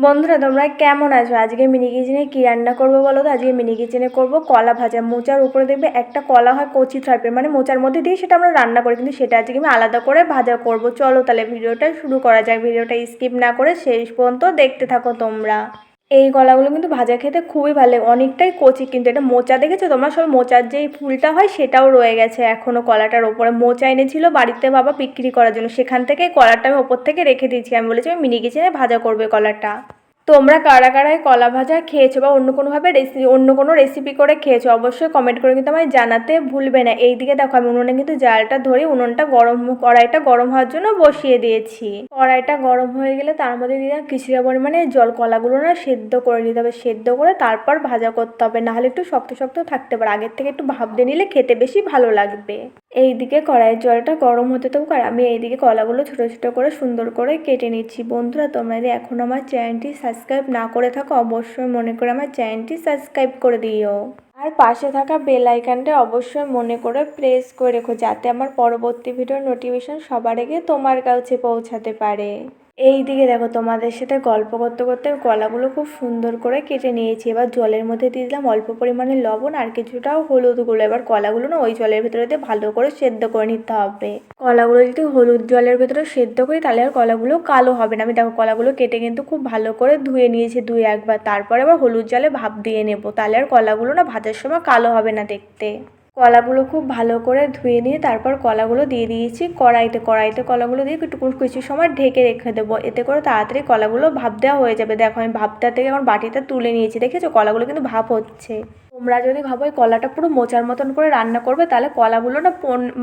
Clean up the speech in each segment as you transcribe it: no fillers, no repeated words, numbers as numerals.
বন্ধুরা তোমরা কেমন আছো? আজকে মিনি কিচেনে কি রান্না করবো বলো তো? আজকে মিনি কিচেনে করবো কলা ভাজা। মোচার উপরে দেখবে একটা কলা হয় কচি টাইপের, মানে মোচার মধ্যে দিয়ে সেটা আমরা রান্না করি, কিন্তু সেটা আজকে আমি আলাদা করে ভাজা করব। চলো তাহলে ভিডিওটা শুরু করা যাক। ভিডিওটা স্কিপ না করে শেষ পর্যন্ত দেখতে থাকো তোমরা। এই কলাগুলো কিন্তু ভাজা খেতে খুবই ভালো লাগে, অনেকটাই কচি, কিন্তু এটা মোচা দেখেছো তোমরা? সব মোচার যেই ফুলটা হয় সেটাও রয়ে গেছে এখনো কলাটার ওপরে। মোচা এনেছিল বাড়িতে বাবা বিক্রি করার জন্য, সেখান থেকে কলাটা আমি ওপর থেকে রেখে দিয়েছি। আমি বলেছি আমি মিনি কিচেনে ভাজা করবে কলাটা। তোমরা কারা কারা এই কলা ভাজা খেয়েছো বা অন্য কোনো রেসিপি করে খেয়েছো অবশ্যই কমেন্ট করে কিন্তু আমায় জানাতে ভুলবে না। এইদিকে দেখো আমি উনুনে কিন্তু জালটা ধরে কড়াইটা গরম হওয়ার জন্য বসিয়ে দিয়েছি। কড়াইটা গরম হয়ে গেলে তার মধ্যে দিয়ে কিছুটা পরিমাণে জল, কলাগুলো না সেদ্ধ করে নিতে হবে। সেদ্ধ করে তারপর ভাজা করতে হবে, নাহলে একটু শক্ত শক্ত থাকতে পারে। আগের থেকে একটু ভাপ দিয়ে নিলে খেতে বেশি ভালো লাগবে। এইদিকে কড়াইয়ের জলটা গরম হতে থাকুক আর আমি এইদিকে কলাগুলো ছোটো ছোটো করে সুন্দর করে কেটে নিচ্ছি। বন্ধুরা তোমরা যদি এখন আমার চ্যানেলটি সাবস্ক্রাইব না করে থাকো অবশ্যই মনে করে আমার চ্যানেলটি সাবস্ক্রাইব করে দিও। আর পাশে থাকা বেল আইকনটা অবশ্যই মনে করে প্রেস করে রেখো, যাতে আমার পরবর্তী ভিডিওর নোটিফিকেশন সবার আগে তোমার কাছে পৌঁছাতে পারে। এই দিকে দেখো তোমাদের সাথে গল্প করতে করতে কলাগুলো খুব সুন্দর করে কেটে নিয়েছি। এবার জলের মধ্যে দিয়ে দিলাম অল্প পরিমাণে লবণ আর কিছুটা হলুদ গুঁড়ো। এবার কলাগুলো না ওই জলের ভেতরে দিয়ে ভালো করে সেদ্ধ করে নিতে হবে। কলাগুলো যদি হলুদ জলের ভেতরে সেদ্ধ করি তাহলে আর কলাগুলো কালো হবে না। আমি দেখো কলাগুলো কেটে কিন্তু খুব ভালো করে ধুয়ে নিয়েছি দুই একবার, তারপরে আবার হলুদ জলে ভাপ দিয়ে নেবো, তাহলে আর কলাগুলো না ভাজার সময় কালো হবে না দেখতে। কলাগুলো খুব ভালো করে ধুয়ে নিয়ে তারপর কলাগুলো দিয়ে দিয়েছি কড়াইতে কলাগুলো দিয়ে কিছু সময় ঢেকে রেখে দেবো, এতে করে তাড়াতাড়ি কলাগুলো ভাপ দেওয়া হয়ে যাবে। দেখো আমি ভাপটা থেকে আমার বাটিটা তুলে নিয়েছি, দেখেছো কলাগুলো কিন্তু ভাপ হচ্ছে। তোমরা যদি ভাবো এই কলাটা পুরো মোচার মতন করে রান্না করবে তাহলে কলাগুলো না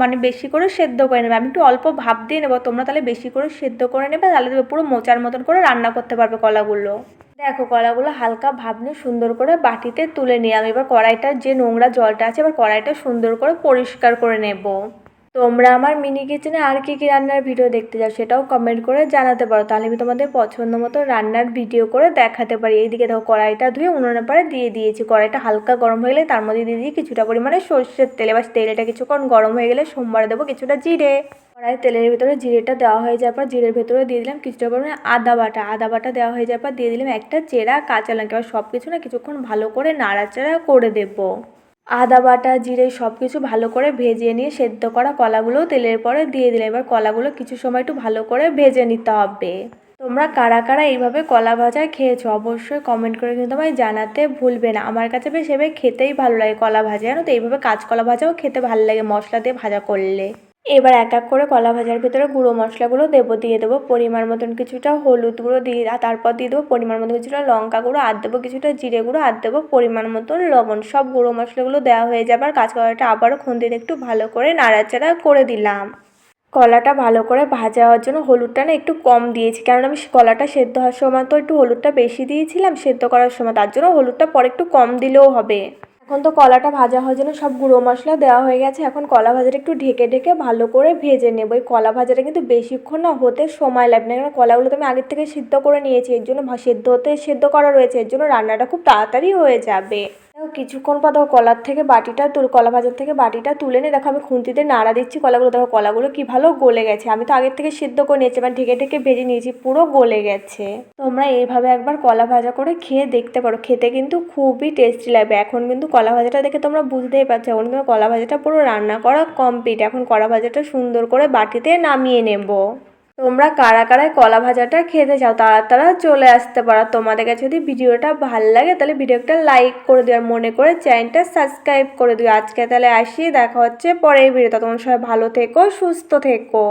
মানে বেশি করে সেদ্ধ করে নেবে। আমি একটু অল্প ভাপ দিয়ে নেবো, তোমরা তাহলে বেশি করে সেদ্ধ করে নেবে, তাহলে পুরো মোচার মতন করে রান্না করতে পারবে কলাগুলো। দেখো কলাগুলো হালকা ভাপ নিয়ে সুন্দর করে বাটিতে তুলে নিলাম। এবার কড়াইটার যে নোংরা জলটা আছে এবার কড়াইটা সুন্দর করে পরিষ্কার করে নেব। তোমরা আমার মিনি কিচেনে আর কি কি রান্নার ভিডিও দেখতে চাও সেটাও কমেন্ট করে জানাতে পারো, তাহলে আমি তোমাদের পছন্দ মতো রান্নার ভিডিও করে দেখাতে পারি। এইদিকে দেখো কড়াইটা ধুয়ে উনুনের পাড়ে দিয়ে দিয়েছি। কড়াইটা হালকা গরম হয়ে গেলে তার মধ্যে দিয়ে দিই কিছুটা পরিমাণে সর্ষের তেল। এবার তেলটা কিছুক্ষণ গরম হয়ে গেলে সোমবারে দেবো কিছুটা জিরে। কড়াই তেলের ভিতরে জিরেটা দেওয়া হয়ে যাওয়ার পর জিরের ভেতরে দিয়ে দিলাম কিছুটা পরিমাণে আদা বাটা দেওয়া হয়ে যাওয়ার পর দিয়ে দিলাম একটা চেরা কাঁচা লঙ্কা। এবার সব কিছু না কিছুক্ষণ ভালো করে নাড়াচাড়া করে দেবো। আদা বাটা জিরে সব কিছু ভালো করে ভেজে নিয়ে সেদ্ধ করা কলাগুলোও তেলের পরে দিয়ে দিলাম। এবার কলাগুলো কিছু সময় একটু ভালো করে ভেজে নিতে হবে। তোমরা কারা কারা এইভাবে কলা ভাজা খেয়েছো অবশ্যই কমেন্ট করে কিন্তু আমায় জানাতে ভুলবে না। আমার কাছে বেশ এভাবে খেতেই ভালো লাগে কলা ভাজা, জানো তো? এইভাবে কাঁচকলা ভাজাও খেতে ভালো লাগে মশলা দিয়ে ভাজা করলে। এবার এক এক করে কলা ভাজার ভিতরে গুঁড়ো মশলাগুলো দিয়ে দেবো পরিমাণ মতন কিছুটা হলুদ গুঁড়ো দিয়ে, আর তারপর দিয়ে দেবো পরিমাণ মতন কিছুটা লঙ্কা গুঁড়ো, আর দেবো কিছুটা জিরে গুঁড়ো, আর দেবো পরিমাণ মতন লবণ। সব গুঁড়ো মশলাগুলো দেওয়া হয়ে যাবে আর কাঁচকলাটা আবারও খুন্তিতে একটু ভালো করে নাড়াচাড়া করে দিলাম। কলাটা ভালো করে ভাজা হওয়ার জন্য হলুদটা না একটু কম দিয়েছি, কারণ আমি কলাটা সেদ্ধ হওয়ার সময় তো একটু হলুদটা বেশি দিয়েছিলাম সেদ্ধ করার সময়, তার জন্য হলুদটা পরে একটু কম দিলেও হবে। এখন তো কলাটা ভাজা হওয়ার জন্য সব গুঁড়ো মশলা দেওয়া হয়ে গেছে। এখন কলা ভাজাটা একটু ঢেকে ঢেকে ভালো করে ভেজে নেবো। এই কলা ভাজাটা কিন্তু বেশিক্ষণ না হতে সময় লাগবে না, কারণ কলাগুলো তো আমি আগের থেকে সিদ্ধ করে নিয়েছি, এর জন্য সেদ্ধ করা রয়েছে, এর জন্য রান্নাটা খুব তাড়াতাড়ি হয়ে যাবে। দেখো কিছুক্ষণ পর দেখো কলা ভাজার থেকে বাটিটা তুলে নিয়ে দেখো আমি খুন্তিতে নাড়া দিচ্ছি কলাগুলো। দেখো কলাগুলো কি ভালো গলে গেছে, আমি তো আগের থেকে সিদ্ধ করে নিয়েছি, এবার ঢেকে ঢেকে ভেজে নিয়েছি, পুরো গলে গেছে। তোমরা এইভাবে একবার কলা ভাজা করে খেয়ে দেখতে পারো, খেতে কিন্তু খুবই টেস্টি লাগবে। এখন কিন্তু কলা ভাজাটা দেখে তোমরা বুঝতেই পারছো এখন কিন্তু কলা ভাজাটা পুরো রান্না করা কমপ্লিট। এখন কলা ভাজাটা সুন্দর করে বাটিতে নামিয়ে নেব। তোমরা কারা কারা কলা ভাজাটা খেতে চাও তারা তারা চলে আসতে পারো। তোমাদের কাছে যদি ভিডিওটা ভালো লাগে তাহলে ভিডিওটা লাইক করে দিও আর মনে করে চ্যানেলটা সাবস্ক্রাইব করে দিও। আজকে তাহলে আসি, দেখা হচ্ছে পরের ভিডিওতে। তোমরা সবাই ভালো থেকো, সুস্থ থেকো।